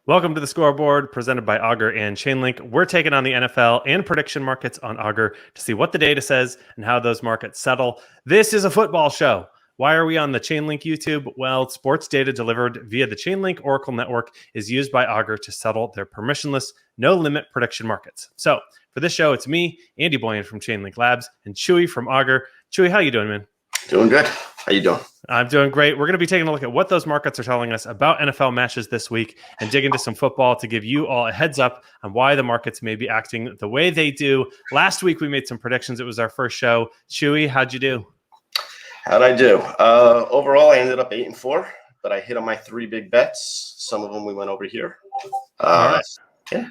Welcome to the Scoreboard, presented by Augur and Chainlink. We're taking on the NFL and prediction markets on Augur to see what the data says and how those markets settle. This is a football show. Why are we on the Chainlink YouTube? Well, sports data delivered via the Chainlink Oracle Network is used by Augur to settle their permissionless, no-limit prediction markets. So for this show, it's me, Andy Boyan from Chainlink Labs, and Chwy from Augur. Chwy, how you doing, man? Doing good. How you doing? I'm doing great. We're going to be taking a look at what those markets are telling us about NFL matches this week and dig into some football to give you all a heads up on why the markets may be acting the way they do. Last week, we made some predictions. It was our first show. Chwy, how'd you do? How'd I do? Overall, I ended up 8-4, but I hit on my three big bets. Some of them we went over here. All right. Yeah.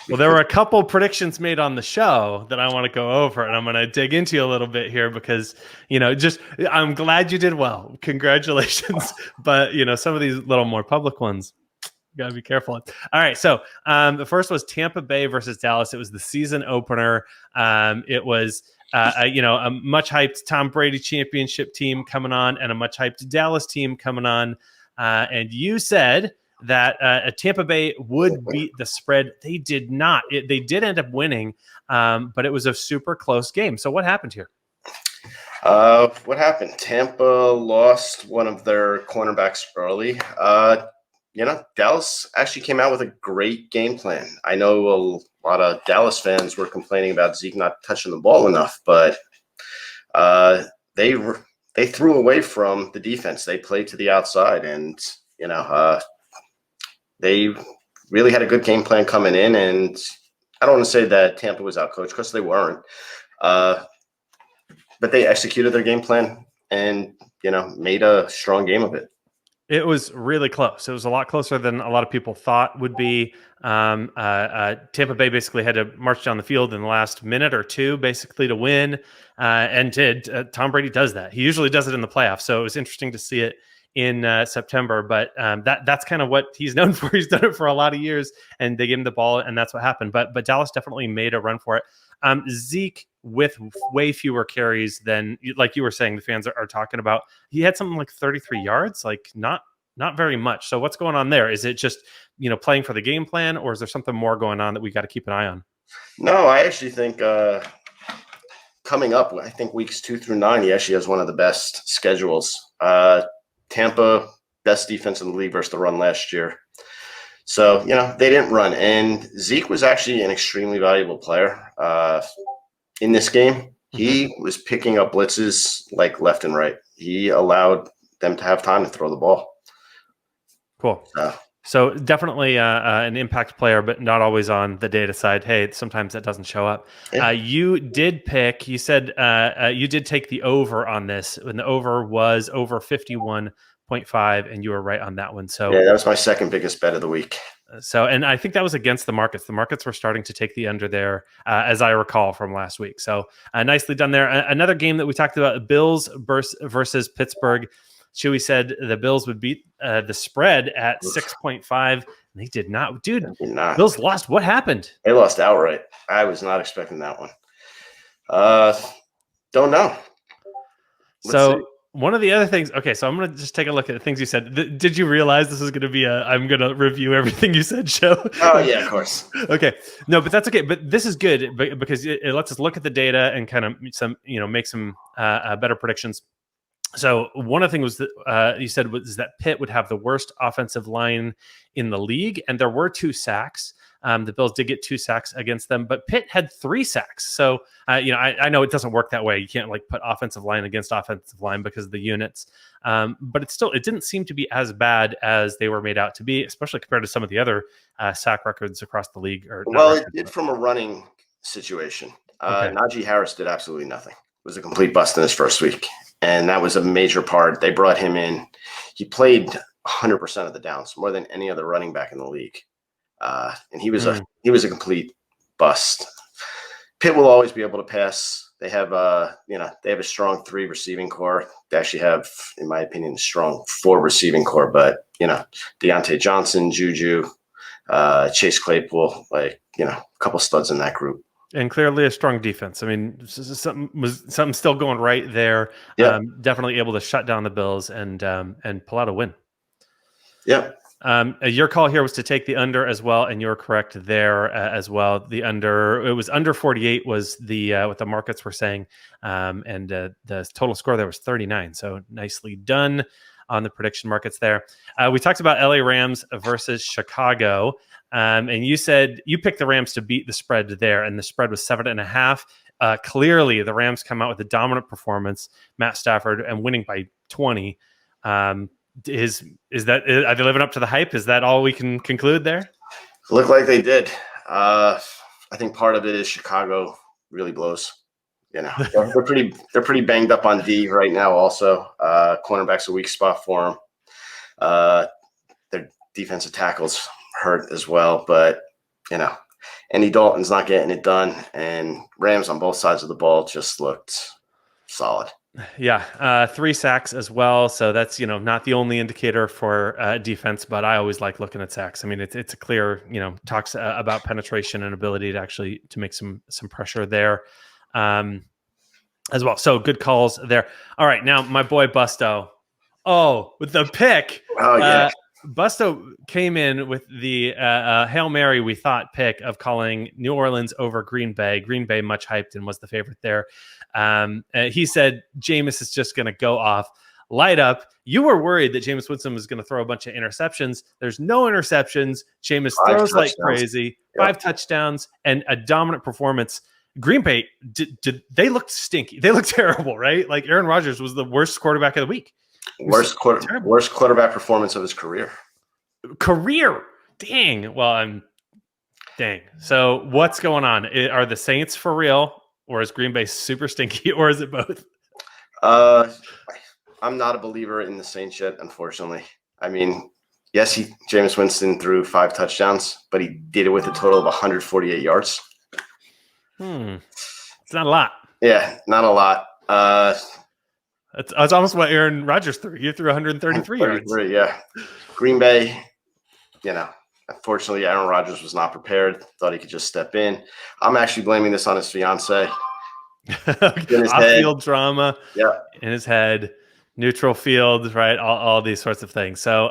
Well, there were a couple predictions made on the show that I want to go over, and I'm going to dig into you a little bit here because, I'm glad you did well. Congratulations. But, some of these little more public ones, you got to be careful. All right. So the first was Tampa Bay versus Dallas. It was the season opener. It was, a much hyped Tom Brady championship team coming on and a much hyped Dallas team coming on. And you said that Tampa Bay would beat the spread. They did not. They did end up winning, but it was a super close game. So what happened here? What happened? Tampa lost one of their cornerbacks early. Dallas actually came out with a great game plan. I know a lot of Dallas fans were complaining about Zeke not touching the ball enough, but they threw away from the defense. They played to the outside, and they really had a good game plan coming in, and I don't want to say that Tampa was outcoached because they weren't. But they executed their game plan and, made a strong game of it. It was really close. It was a lot closer than a lot of people thought would be. Tampa Bay basically had to march down the field in the last minute or two, basically, to win, and did. Tom Brady does that. He usually does it in the playoffs, so it was interesting to see it in September, but that's kind of what he's known for. He's done it for a lot of years, and they gave him the ball, and that's what happened. But Dallas definitely made a run for it. Zeke with way fewer carries than, like you were saying, the fans are talking about. He had something like 33 yards, like not very much. So what's going on there? Is it just playing for the game plan, or is there something more going on that we got to keep an eye on? No, I actually think coming up, I think weeks 2 through 9, he actually has one of the best schedules. Tampa, best defense in the league versus the run last year. So, they didn't run. And Zeke was actually an extremely valuable player in this game. He was picking up blitzes like left and right. He allowed them to have time to throw the ball. Cool. So definitely an impact player, but not always on the data side. Hey, sometimes that doesn't show up. Yeah. You did pick, you said you did take the over on this, and the over was over 51.5, and you were right on that one. So yeah, that was my second biggest bet of the week. So, and I think that was against the markets. The markets were starting to take the under there, as I recall from last week. So nicely done there. Another game that we talked about, Bills versus Pittsburgh. Chwy said the Bills would beat the spread at 6.5. And they did not. Dude, Bills lost. What happened? They lost outright. I was not expecting that one. Don't know. Let's see. One of the other things, okay, so I'm going to just take a look at the things you said. Did you realize this is going to be I'm going to review everything you said show? Oh, yeah, of course. Okay. No, but that's okay. But this is good because it lets us look at the data and kind of make some better predictions. So one of the things was that you said was that Pitt would have the worst offensive line in the league, and there were 2 sacks. The Bills did get 2 sacks against them, but Pitt had 3 sacks. So, I know it doesn't work that way. You can't put offensive line against offensive line because of the units. But it didn't seem to be as bad as they were made out to be, especially compared to some of the other sack records across the league. It did from a running situation. Okay. Najee Harris did absolutely nothing. It was a complete bust in his first week. And that was a major part. They brought him in. He played 100% of the downs, more than any other running back in the league. And he was a complete bust. Pitt will always be able to pass. They have they have a strong 3 receiving core. They actually have, in my opinion, a strong 4 receiving core. But Deontay Johnson, Juju, Chase Claypool, a couple studs in that group. And clearly a strong defense. I mean, something still going right there. Yeah. Definitely able to shut down the Bills and pull out a win. Yeah. Your call here was to take the under as well, and you're correct there as well. The under, it was under 48 was the what the markets were saying, and the total score there was 39. So nicely done on the prediction markets there. We talked about LA Rams versus Chicago, and you said you picked the Rams to beat the spread there, and the spread was 7.5. Clearly, the Rams come out with a dominant performance, Matt Stafford, and winning by 20. Is that, are they living up to the hype? Is that all we can conclude there? Look like they did. I think part of it is Chicago really blows. You know, they're pretty banged up on D right now. Also, cornerback's a weak spot for them. Their defensive tackles hurt as well, but you know, Andy Dalton's not getting it done, and Rams on both sides of the ball just looked solid. Yeah, 3 sacks as well. So that's, not the only indicator for defense, but I always like looking at sacks. I mean, it's a clear, talks about penetration and ability to actually to make some pressure there as well. So good calls there. All right, now my boy Busto. Oh, with the pick. Oh yeah. Busto came in with the Hail Mary, we thought, pick of calling New Orleans over Green Bay. Green Bay much hyped and was the favorite there. He said Jameis is just going to go off, light up. You were worried that Jameis Winston was going to throw a bunch of interceptions. There's no interceptions. Jameis throws like crazy. Yep. 5 touchdowns and a dominant performance. Green Bay, they looked stinky. They looked terrible, right? Like Aaron Rodgers was the worst quarterback of the week. Worst quarterback performance of his career. Dang. Well, dang. So what's going on? Are the Saints for real, or is Green Bay super stinky, or is it both? I'm not a believer in the Saints yet, unfortunately. I mean, yes, Jameis Winston threw 5 touchdowns, but he did it with a total of 148 yards. It's not a lot. Yeah, not a lot. It's almost what Aaron Rodgers threw. He threw 133 yards. Yeah. Green Bay, unfortunately, Aaron Rodgers was not prepared. Thought he could just step in. I'm actually blaming this on his fiance. Off-field drama. Yeah. In his head. Neutral field, right? All these sorts of things. So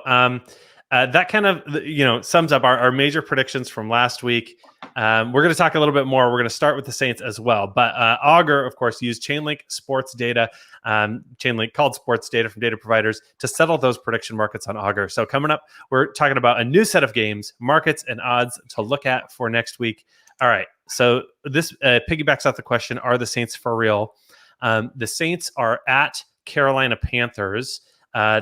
that kind of, sums up our major predictions from last week. We're going to talk a little bit more. We're going to start with the Saints as well. But Augur, of course, used Chainlink sports data, Chainlink called sports data from data providers to settle those prediction markets on Augur. So coming up, we're talking about a new set of games, markets, and odds to look at for next week. All right. So this piggybacks off the question, are the Saints for real? The Saints are at Carolina Panthers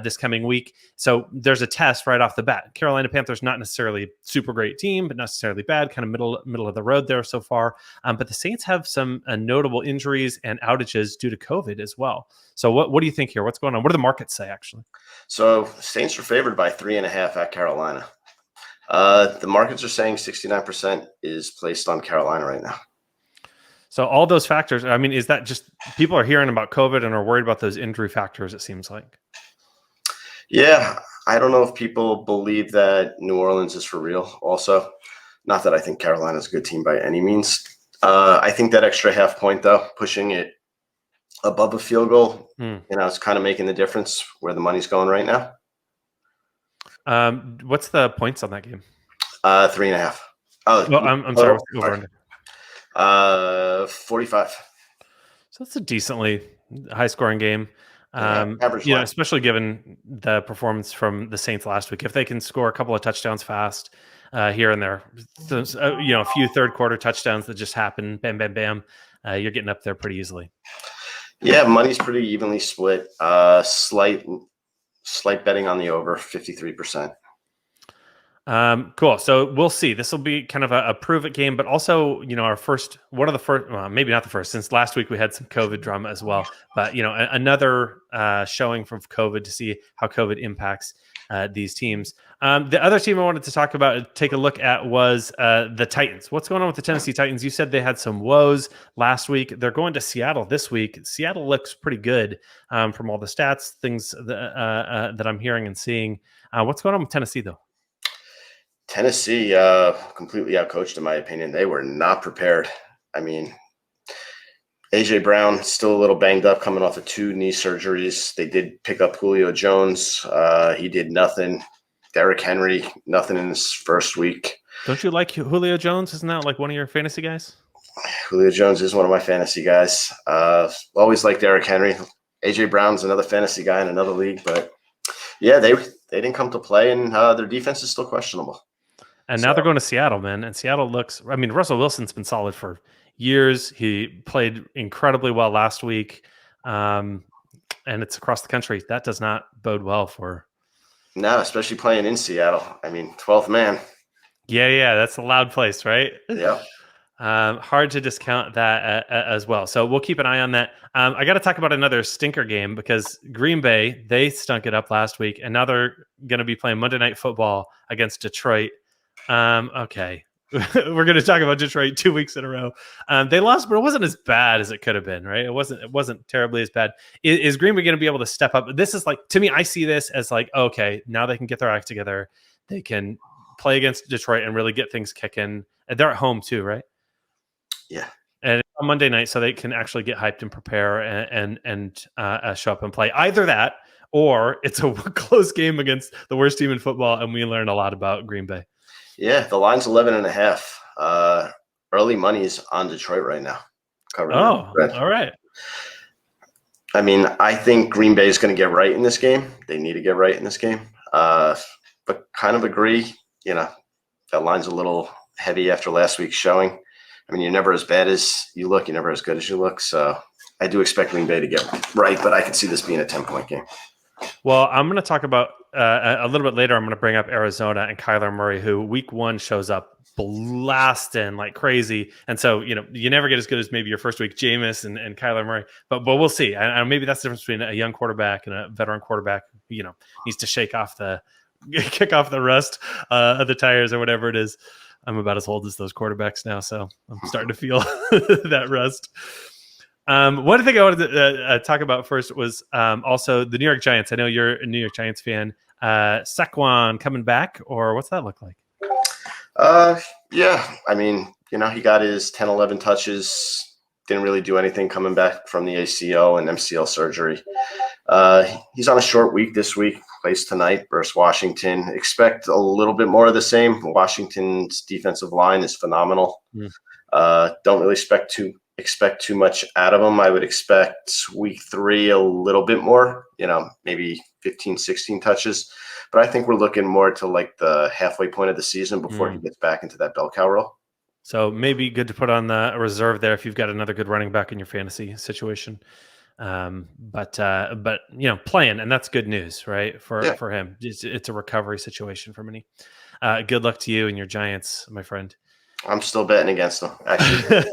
this coming week. So there's a test right off the bat. Carolina Panthers, not necessarily super great team, but not necessarily bad, kind of middle of the road there so far. But the Saints have some notable injuries and outages due to COVID as well. So what do you think here? What's going on? What do the markets say, actually? So Saints are favored by 3.5 at Carolina. The markets are saying 69% is placed on Carolina right now. So all those factors, I mean, is that just people are hearing about COVID and are worried about those injury factors, it seems like? Yeah, I don't know if people believe that New Orleans is for real also. Not that I think Carolina's a good team by any means. I think that extra half point, though, pushing it above a field goal, it's kind of making the difference where the money's going right now. What's the points on that game? 3.5. Oh, well, I'm sorry. Over under. 45. So it's a decently high-scoring game. Average especially given the performance from the Saints last week. If they can score a couple of touchdowns fast here and there, a few third-quarter touchdowns that just happen, bam, bam, bam, you're getting up there pretty easily. Yeah, money's pretty evenly split. Slight betting on the over, 53%. Cool. So we'll see. This will be kind of a prove it game, but also, one of the first, well, maybe not the first, since last week we had some COVID drama as well, but another showing from COVID to see how COVID impacts these teams. The other team I wanted to talk about, take a look at, was the Titans. What's going on with the Tennessee Titans? You said they had some woes last week. They're going to Seattle this week. Seattle looks pretty good from all the stats, things that I'm hearing and seeing. What's going on with Tennessee, though? Tennessee completely outcoached, in my opinion. They were not prepared. I mean, A.J. Brown still a little banged up, coming off of 2 knee surgeries. They did pick up Julio Jones. He did nothing. Derrick Henry, nothing in his first week. Don't you like Julio Jones? Isn't that like one of your fantasy guys? Julio Jones is one of my fantasy guys. Always like Derrick Henry. AJ Brown's another fantasy guy in another league, but yeah, they didn't come to play, and their defense is still questionable. And now they're going to Seattle, man. And Seattle looks, I mean, Russell Wilson's been solid for years. He played incredibly well last week. And it's across the country. That does not bode well for. No, especially playing in Seattle. I mean, 12th man. Yeah. That's a loud place, right? Yeah. Hard to discount that as well. So we'll keep an eye on that. I got to talk about another stinker game because Green Bay, they stunk it up last week. And now they're going to be playing Monday Night Football against Detroit. Okay. We're going to talk about Detroit 2 weeks in a row. They lost, but it wasn't as bad as it could have been, right? It wasn't terribly as bad. Is Green Bay going to be able to step up? This is like, to me, I see this as like, okay, now they can get their act together. They can play against Detroit and really get things kicking. They're at home too, right? Yeah. And on Monday night, so they can actually get hyped and prepare and show up and play. Either that, or it's a close game against the worst team in football, and we learn a lot about Green Bay. Yeah, the line's 11.5. Early money is on Detroit right now. All right. I mean, I think Green Bay is going to get right in this game. They need to get right in this game. But kind of agree, that line's a little heavy after last week's showing. I mean, you're never as bad as you look. You're never as good as you look. So I do expect Green Bay to get right, but I could see this being a 10-point game. Well, I'm going to talk about a little bit later. I'm going to bring up Arizona and Kyler Murray, who week one shows up blasting like crazy. And so, you never get as good as maybe your first week, Jameis and Kyler Murray, but we'll see. And maybe that's the difference between a young quarterback and a veteran quarterback, needs to kick off the rust of the tires or whatever it is. I'm about as old as those quarterbacks now, so I'm starting to feel that rust. One thing I wanted to talk about first was also the New York Giants. I know you're a New York Giants fan. Saquon coming back, or what's that look like? Yeah. I mean, he got his 10, 11 touches. Didn't really do anything coming back from the ACL and MCL surgery. He's on a short week this week. Plays tonight versus Washington. Expect a little bit more of the same. Washington's defensive line is phenomenal. Don't really expect too much out of them. I would expect week 3 a little bit more, maybe 15, 16 touches. But I think we're looking more to like the halfway point of the season before he gets back into that bell cow role. So maybe good to put on the reserve there if you've got another good running back in your fantasy situation. But playing, and that's good news, right? For him, it's a recovery situation for many. Good luck to you and your Giants, my friend. I'm still betting against them, actually.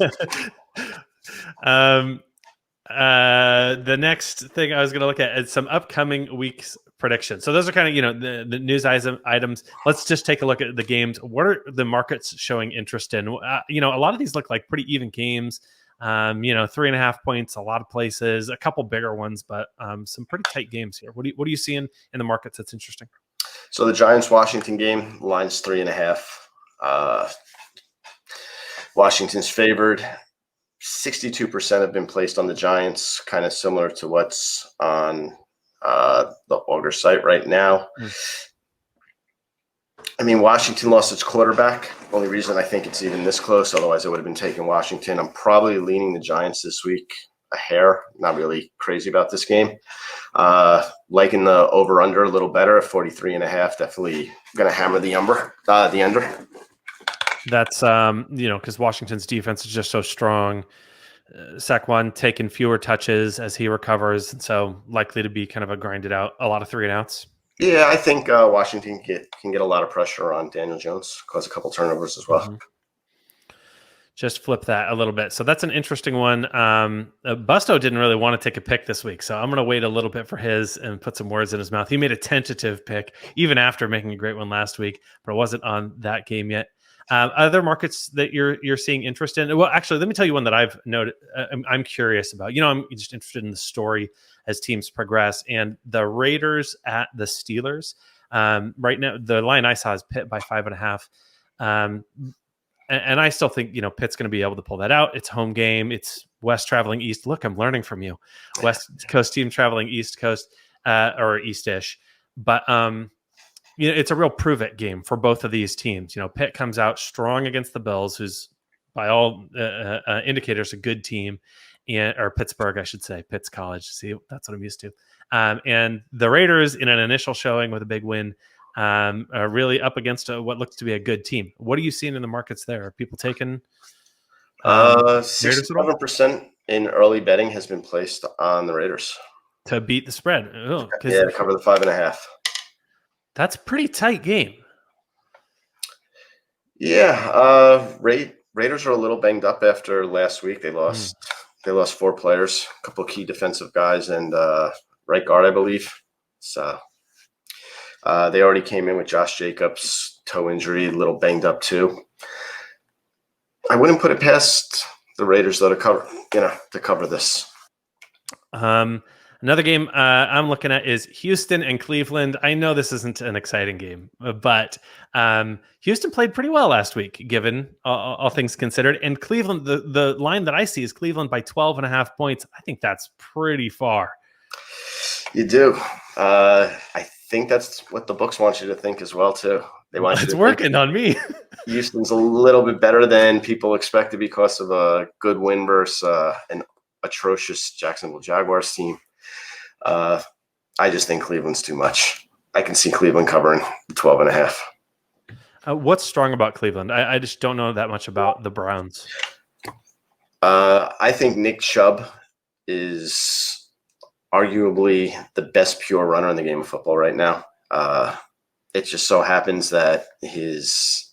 The next thing I was going to look at is some upcoming weeks predictions. So those are kind of, the news items. Let's just take a look at the games. What are the markets showing interest in? A lot of these look like pretty even games. 3.5 points, a lot of places, a couple bigger ones, but some pretty tight games here. What are you seeing in the markets that's interesting? So the Giants-Washington game, line's 3.5. Washington's favored. 62% have been placed on the Giants, kind of similar to what's on the Augur site right now. I mean, Washington lost its quarterback. Only reason I think it's even this close, otherwise I would have been taking Washington. I'm probably leaning the Giants this week a hair. Not really crazy about this game. Liking the over-under a little better at 43.5. Definitely going to hammer the under. That's, because Washington's defense is just so strong. Saquon taking fewer touches as he recovers, and so likely to be kind of a grinded out, a lot of 3-and-outs. Yeah, I think Washington can get a lot of pressure on Daniel Jones, cause a couple turnovers as well. Mm-hmm. Just flip that a little bit. So that's an interesting one. Busto didn't really want to take a pick this week, so I'm going to wait a little bit for his and put some words in his mouth. He made a tentative pick, even after making a great one last week, but it wasn't on that game yet. Other markets that you're seeing interest in? Well, actually, let me tell you one that I've noted. I'm curious about. I'm just interested in the story as teams progress. And the Raiders at the Steelers. Right now, the line I saw is Pitt by 5.5. And I still think Pitt's going to be able to pull that out. It's home game. It's West traveling East. Look, I'm learning from you. West Coast team traveling East Coast or East-ish. But it's a real prove it game for both of these teams. Pitt comes out strong against the Bills, who's by all indicators a good team, or Pittsburgh, I should say, Pitt's college. See, that's what I'm used to. And the Raiders, in an initial showing with a big win, are really up against what looks to be a good team. What are you seeing in the markets there? Are people taking 67% in early betting has been placed on the Raiders to beat the spread? To cover the 5.5. That's a pretty tight game. Yeah, Raiders are a little banged up after last week. They lost 4 players, a couple of key defensive guys, and right guard, I believe. So they already came in with Josh Jacobs, toe injury, a little banged up too. I wouldn't put it past the Raiders though to cover this. Another game I'm looking at is Houston and Cleveland. I know this isn't an exciting game, but Houston played pretty well last week, given all things considered. And Cleveland, the line that I see is Cleveland by 12.5 points. I think that's pretty far. You do. I think that's what the books want you to think as well, too. They want it's working on me. Houston's a little bit better than people expected because of a good win versus an atrocious Jacksonville Jaguars team. I just think Cleveland's too much. I can see Cleveland covering 12.5. What's strong about Cleveland? I just don't know that much about the Browns. I think Nick Chubb is arguably the best pure runner in the game of football right now. It just so happens that his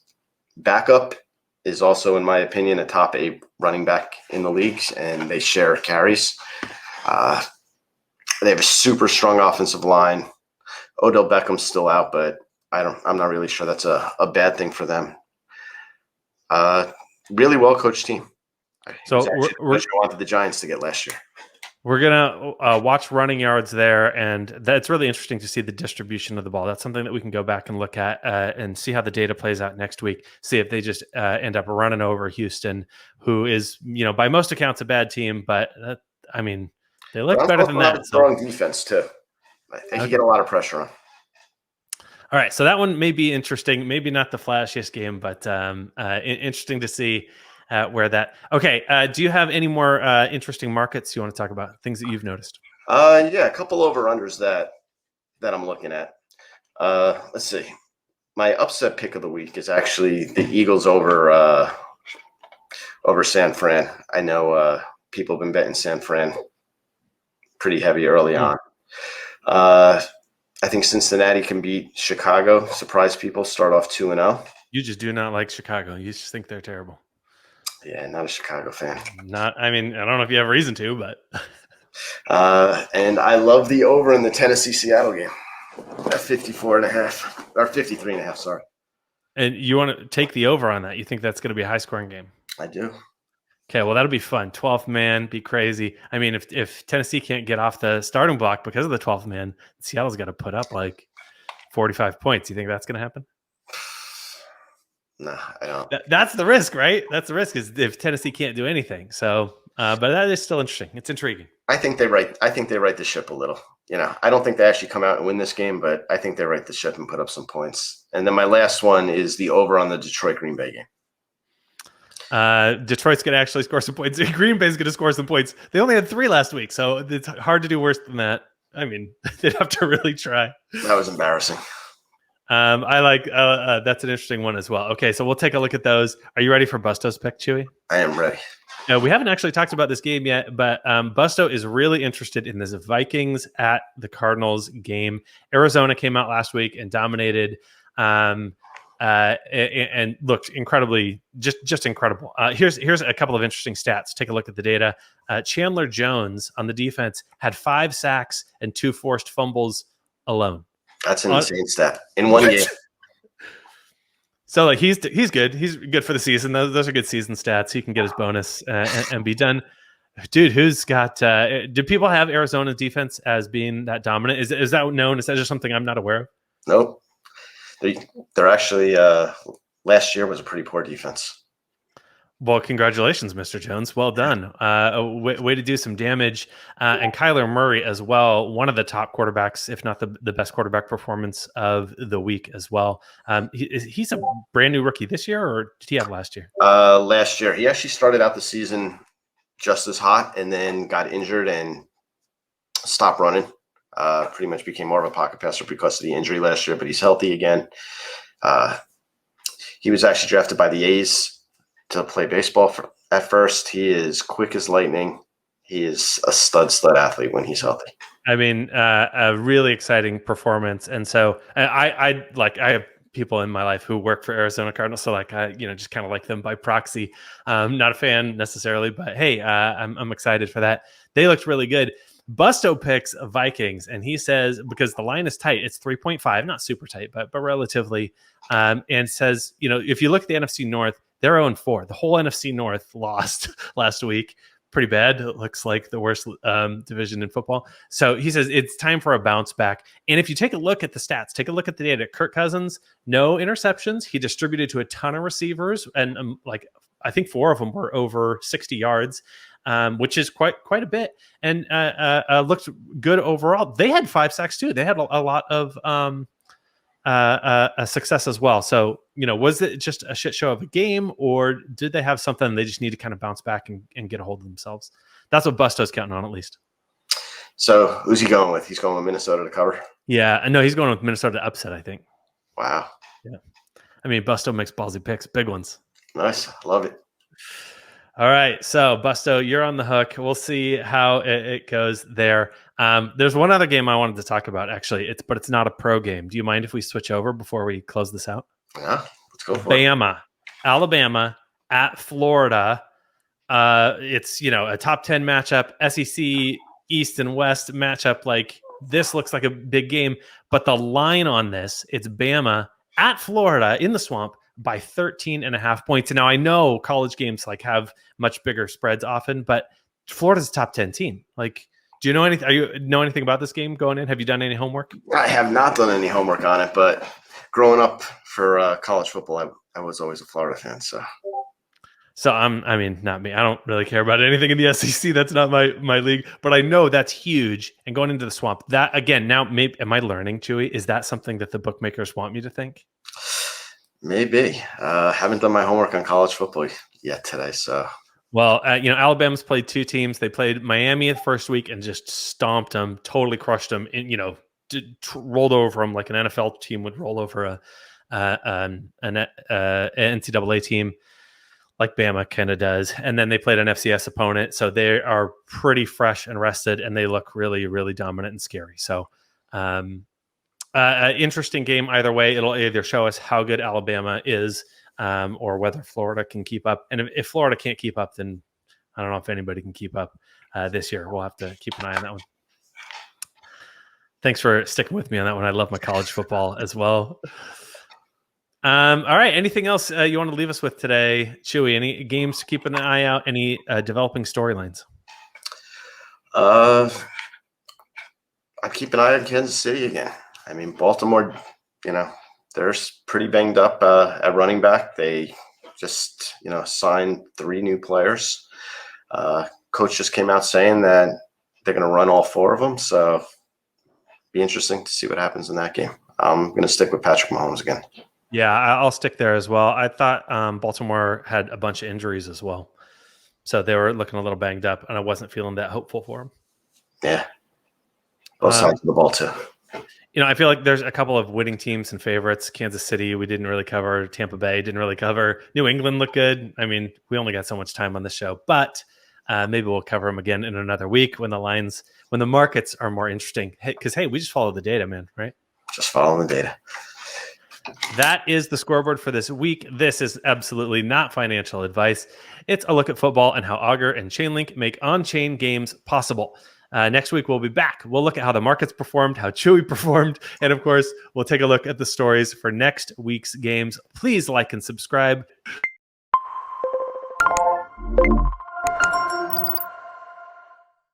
backup is also, in my opinion, a top 8 running back in the league, and they share carries. They have a super strong offensive line. Odell Beckham's still out, but I'm not really sure that's a bad thing for them. Really well coached team. So we're wanted the Giants to get last year. We're gonna watch running yards there, and that's really interesting to see the distribution of the ball. That's something that we can go back and look at and see how the data plays out next week. See if they just end up running over Houston, who is by most accounts a bad team, but they look better than that. Strong defense too. They can get a lot of pressure on. All right, so that one may be interesting. Maybe not the flashiest game, but interesting to see where that. Okay, do you have any more interesting markets you want to talk about? Things that you've noticed? Yeah, a couple over-unders that I'm looking at. Let's see. My upset pick of the week is actually the Eagles over San Fran. I know people have been betting San Fran pretty heavy early on. I think Cincinnati can beat Chicago, surprise people, start off 2-0. You just do not like Chicago. You just think they're terrible. Yeah, not a Chicago fan. I don't know if you have reason to, but. And I love the over in the Tennessee-Seattle game at 54.5 or 53.5. Sorry. And you want to take the over on that? You think that's going to be a high-scoring game? I do. Okay, well, that'll be fun. 12th man, be crazy. I mean, if Tennessee can't get off the starting block because of the 12th man, Seattle's got to put up like 45 points. You think that's going to happen? No, I don't. That's the risk, right? That's the risk is if Tennessee can't do anything. So, but that is still interesting. It's intriguing. I think they right the ship a little. I don't think they actually come out and win this game, but I think they right the ship and put up some points. And then my last one is the over on the Detroit Green Bay game. Detroit's going to actually score some points. Green Bay's going to score some points. They only had 3 last week, so it's hard to do worse than that. I mean, they'd have to really try. That was embarrassing. I like that's an interesting one as well. Okay, so we'll take a look at those. Are you ready for Busto's pick, Chewy? I am ready. We haven't actually talked about this game yet, but Busto is really interested in this Vikings at the Cardinals game. Arizona came out last week and dominated. And looked incredibly, just incredible. Here's a couple of interesting stats. Take a look at the data. Chandler Jones on the defense had 5 sacks and 2 forced fumbles alone. That's an insane stat in one game. So he's good. He's good for the season. Those are good season stats. He can get his bonus and be done. Dude, who's got? Do people have Arizona defense as being that dominant? Is that known? Is that just something I'm not aware of? Nope. They're actually last year was a pretty poor defense. Well, congratulations, Mr. Jones. Well done. Way to do some damage. And Kyler Murray as well, one of the top quarterbacks, if not the best quarterback performance of the week as well. He's a brand new rookie this year, or did he have last year? Last year. He actually started out the season just as hot and then got injured and stopped running. Pretty much became more of a pocket passer because of the injury last year, but he's healthy again. He was actually drafted by the A's to play baseball at first. He is quick as lightning. He is a stud athlete when he's healthy. I mean, a really exciting performance. And so I have people in my life who work for Arizona Cardinals. So I just kind of like them by proxy. Not a fan necessarily, but hey, I'm excited for that. They looked really good. Busto picks Vikings, and he says, because the line is tight, it's 3.5, not super tight, but relatively, and says, if you look at the NFC North, they're 0-4. The whole NFC North lost last week. Pretty bad. It looks like the worst division in football. So he says it's time for a bounce back. And if you take a look at the stats, take a look at the data. Kirk Cousins, no interceptions. He distributed to a ton of receivers, and I think 4 of them were over 60 yards. Which is quite a bit, and looked good overall. They had 5 sacks too. They had a lot of success as well. So, was it just a shit show of a game, or did they have something they just need to kind of bounce back and get a hold of themselves? That's what Busto's counting on, at least. So who's he going with? He's going with Minnesota to cover? Yeah, I know he's going with Minnesota to upset, I think. Wow. Yeah. I mean, Busto makes ballsy picks, big ones. Nice. Love it. All right, so Busto, you're on the hook. We'll see how it goes there. There's one other game I wanted to talk about, actually. But it's not a pro game. Do you mind if we switch over before we close this out? Yeah, let's go for Bama, Alabama at Florida. It's a top 10 matchup, SEC East and West matchup. Like, this looks like a big game, but the line on this, it's Bama at Florida in the Swamp by 13.5 points. And now I know college games have much bigger spreads often, but Florida's a top 10 team. Do you know anything? Know anything about this game going in? Have you done any homework? I have not done any homework on it, but growing up for college football, I was always a Florida fan. So not me. I don't really care about anything in the SEC. That's not my league, but I know that's huge. And going into the Swamp, that again, now maybe, am I learning, Chewy? Is that something that the bookmakers want me to think? Maybe. Haven't done my homework on college football yet today. So, well, Alabama's played 2 teams. They played Miami the first week and just stomped them, totally crushed them, and rolled over them like an NFL team would roll over an NCAA team, like Bama kind of does. And then they played an FCS opponent, so they are pretty fresh and rested, and they look really, really dominant and scary. So, interesting game either way. It'll either show us how good Alabama is, or whether Florida can keep up. And if Florida can't keep up, then I don't know if anybody can keep up this year. We'll have to keep an eye on that one. Thanks for sticking with me on that one. I love my college football as well. All right. Anything else you want to leave us with today, Chewy? Any games to keep an eye out? Any developing storylines? I keep an eye on Kansas City again. I mean, Baltimore, they're pretty banged up at running back. They just, signed 3 new players. Coach just came out saying that they're going to run all 4 of them. So be interesting to see what happens in that game. I'm going to stick with Patrick Mahomes again. Yeah, I'll stick there as well. I thought Baltimore had a bunch of injuries as well. So they were looking a little banged up, and I wasn't feeling that hopeful for them. Yeah. Both sides of the ball, too. I feel like there's a couple of winning teams and favorites. Kansas City, we didn't really cover. Tampa Bay didn't really cover. New England looked good. I mean, we only got so much time on this show, but maybe we'll cover them again in another week when the markets are more interesting. Because, hey, we just follow the data, man, right? Just follow the data. That is the scoreboard for this week. This is absolutely not financial advice. It's a look at football and how Augur and Chainlink make on-chain games possible. Next week, we'll be back. We'll look at how the markets performed, how Chewy performed, and of course, we'll take a look at the stories for next week's games. Please like and subscribe.